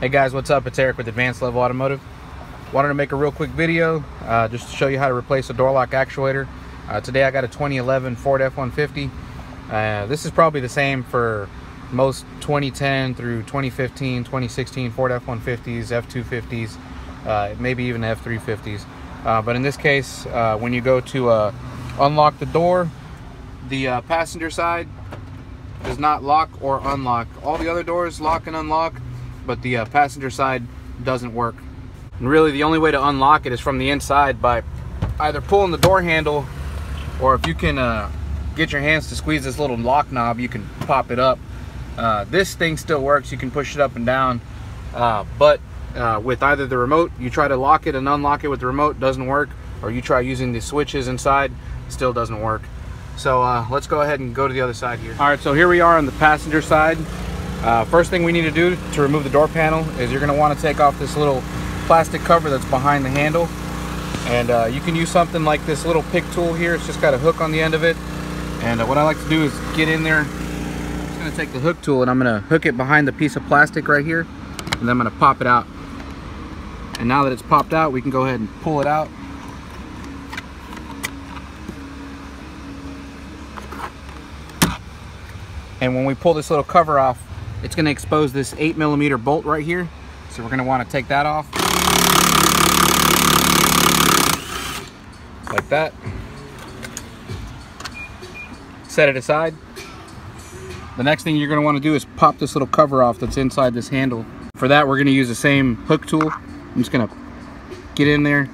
Hey guys, what's up? It's Eric with Advanced Level Automotive. Wanted to make a real quick video just to show you how to replace a door lock actuator. Today I got a 2011 Ford F-150. This is probably the same for most 2010 through 2015, 2016 Ford F-150s, F-250s, maybe even F-350s. But in this case, when you go to unlock the door, the passenger side does not lock or unlock. All the other doors lock and unlock, but the passenger side doesn't work. And really the only way to unlock it is from the inside by either pulling the door handle, or if you can get your hands to squeeze this little lock knob, you can pop it up. This thing still works, you can push it up and down, but with either the remote, you try to lock it and unlock it with the remote, doesn't work, or you try using the switches inside, still doesn't work. So let's go ahead and go to the other side here. All right, so here we are on the passenger side. First thing we need to do to remove the door panel is you're going to want to take off this little plastic cover that's behind the handle, and you can use something like this little pick tool here. It's just got a hook on the end of it, and what I like to do is get in there. I'm just going to take the hook tool and I'm going to hook it behind the piece of plastic right here, and then I'm going to pop it out. And now that it's popped out, we can go ahead and pull it out. And when we pull this little cover off, it's going to expose this 8mm bolt right here. So we're going to want to take that off. Like that. Set it aside. The next thing you're going to want to do is pop this little cover off that's inside this handle. For that, we're going to use the same hook tool. I'm just going to get in there.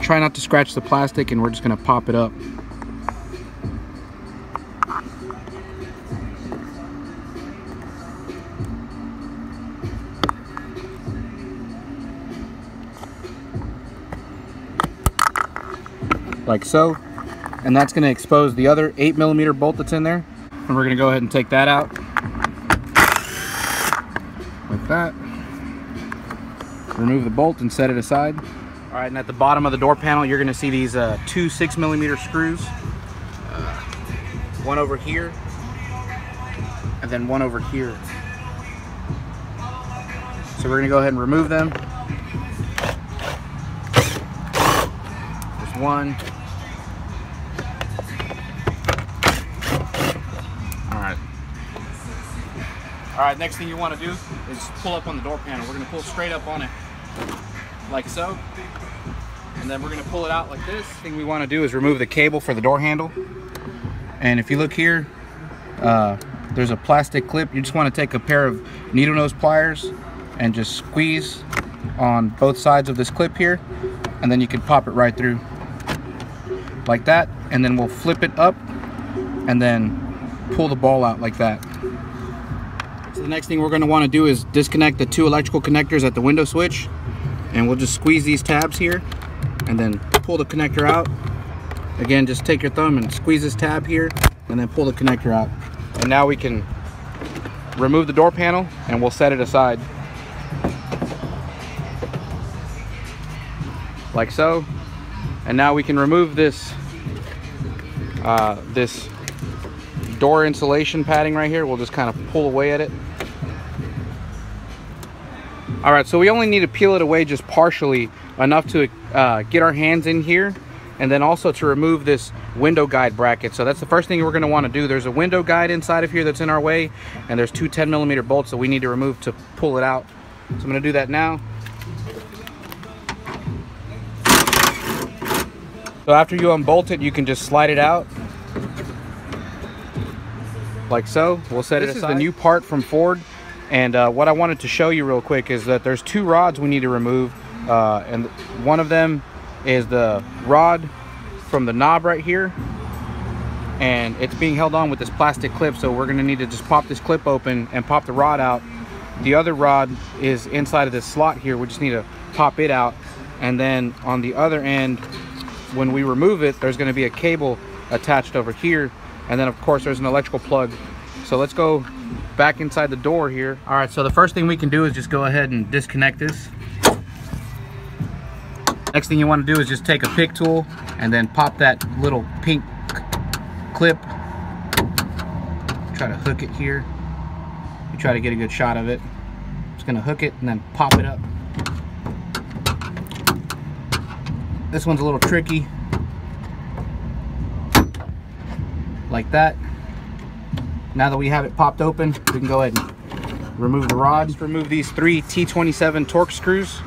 Try not to scratch the plastic, and we're just going to pop it up. Like so, and that's going to expose the other 8mm bolt that's in there, and we're going to go ahead and take that out like that. Remove the bolt and set it aside. All right, and at the bottom of the door panel you're going to see these two 6mm screws, one over here and then one over here. So we're going to go ahead and remove them. There's one. All right, next thing you want to do is pull up on the door panel. We're going to pull straight up on it, like so. And then we're going to pull it out like this. The thing we want to do is remove the cable for the door handle. And if you look here, there's a plastic clip. You just want to take a pair of needle nose pliers and just squeeze on both sides of this clip here. And then you can pop it right through, like that. And then we'll flip it up and then pull the ball out like that. So the next thing we're going to want to do is disconnect the two electrical connectors at the window switch, and we'll just squeeze these tabs here and then pull the connector out. Again, just take your thumb and squeeze this tab here and then pull the connector out. And now we can remove the door panel and we'll set it aside like so. And now we can remove this this door insulation padding right here. We'll just kind of pull away at it. All right, so we only need to peel it away just partially, enough to get our hands in here, and then also to remove this window guide bracket. So that's the first thing we're going to want to do. There's a window guide inside of here that's in our way, and there's two 10mm bolts that we need to remove to pull it out. So I'm going to do that now. So after you unbolt it, you can just slide it out like so. We'll set it aside. This is the new part from Ford, and what I wanted to show you real quick is that there's two rods we need to remove, and one of them is the rod from the knob right here, and it's being held on with this plastic clip, so we're going to need to just pop this clip open and pop the rod out. The other rod is inside of this slot here. We just need to pop it out, and then on the other end, when we remove it, there's going to be a cable attached over here, and then of course there's an electrical plug. So let's go back inside the door here. All right, so the first thing we can do is just go ahead and disconnect this. Next thing you want to do is just take a pick tool and then pop that little pink clip. Try to hook it here. You try to get a good shot of it. Just gonna hook it and then pop it up. This one's a little tricky. Like that. Now that we have it popped open, we can go ahead and remove the rod. Just remove these 3 T27 torque screws.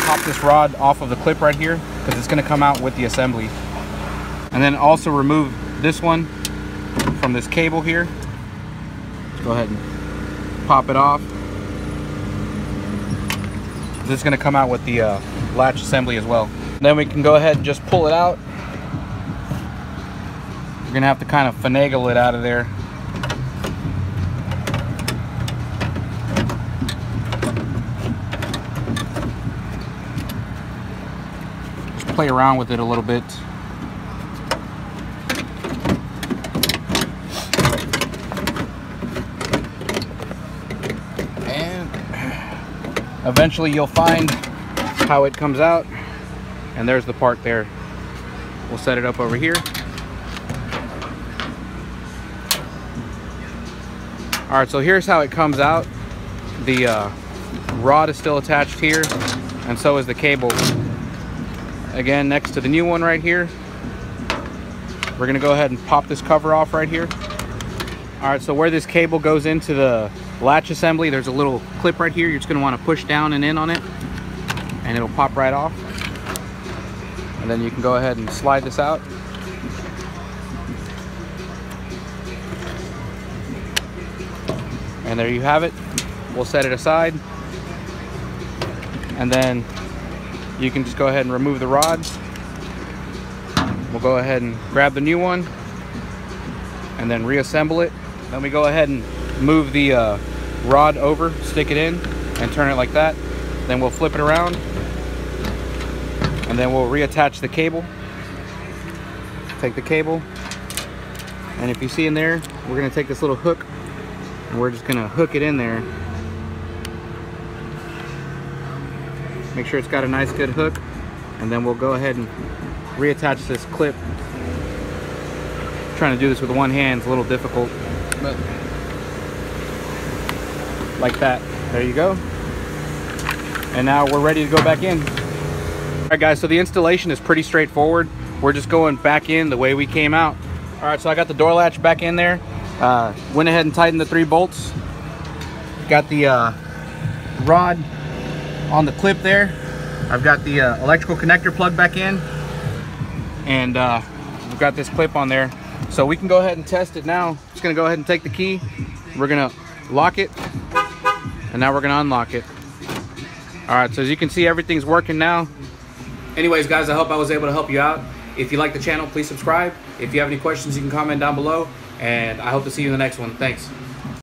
Pop this rod off of the clip right here because it's going to come out with the assembly. And then also remove this one from this cable here. Let's go ahead and pop it off. This is going to come out with the latch assembly as well. Then we can go ahead and just pull it out. You're going to have to kind of finagle it out of there. Just play around with it a little bit. And eventually you'll find how it comes out. And there's the part there. We'll set it up over here. All right, so here's how it comes out. The rod is still attached here, and so is the cable. Again, next to the new one right here. We're gonna go ahead and pop this cover off right here. All right, so where this cable goes into the latch assembly, there's a little clip right here. You're just gonna wanna push down and in on it, and it'll pop right off. And then you can go ahead and slide this out. And there you have it. We'll set it aside. And then you can just go ahead and remove the rod. We'll go ahead and grab the new one and then reassemble it. Then we go ahead and move the rod over, stick it in, and turn it like that. Then we'll flip it around. And then we'll reattach the cable. Take the cable, and if you see in there, we're gonna take this little hook and we're just gonna hook it in there. Make sure it's got a nice good hook, and then we'll go ahead and reattach this clip. Trying to do this with one hand is a little difficult, but like that. There you go. And now we're ready to go back in. All right guys, so the installation is pretty straightforward. We're just going back in the way we came out. All right, so I got the door latch back in there. Went ahead and tightened the 3 bolts. Got the rod on the clip there. I've got the electrical connector plug back in. And we've got this clip on there. So we can go ahead and test it now. Just gonna go ahead and take the key. We're gonna lock it. And now we're gonna unlock it. All right, so as you can see, everything's working now. Anyways, guys, I hope I was able to help you out. If you like the channel, please subscribe. If you have any questions, you can comment down below. And I hope to see you in the next one. Thanks.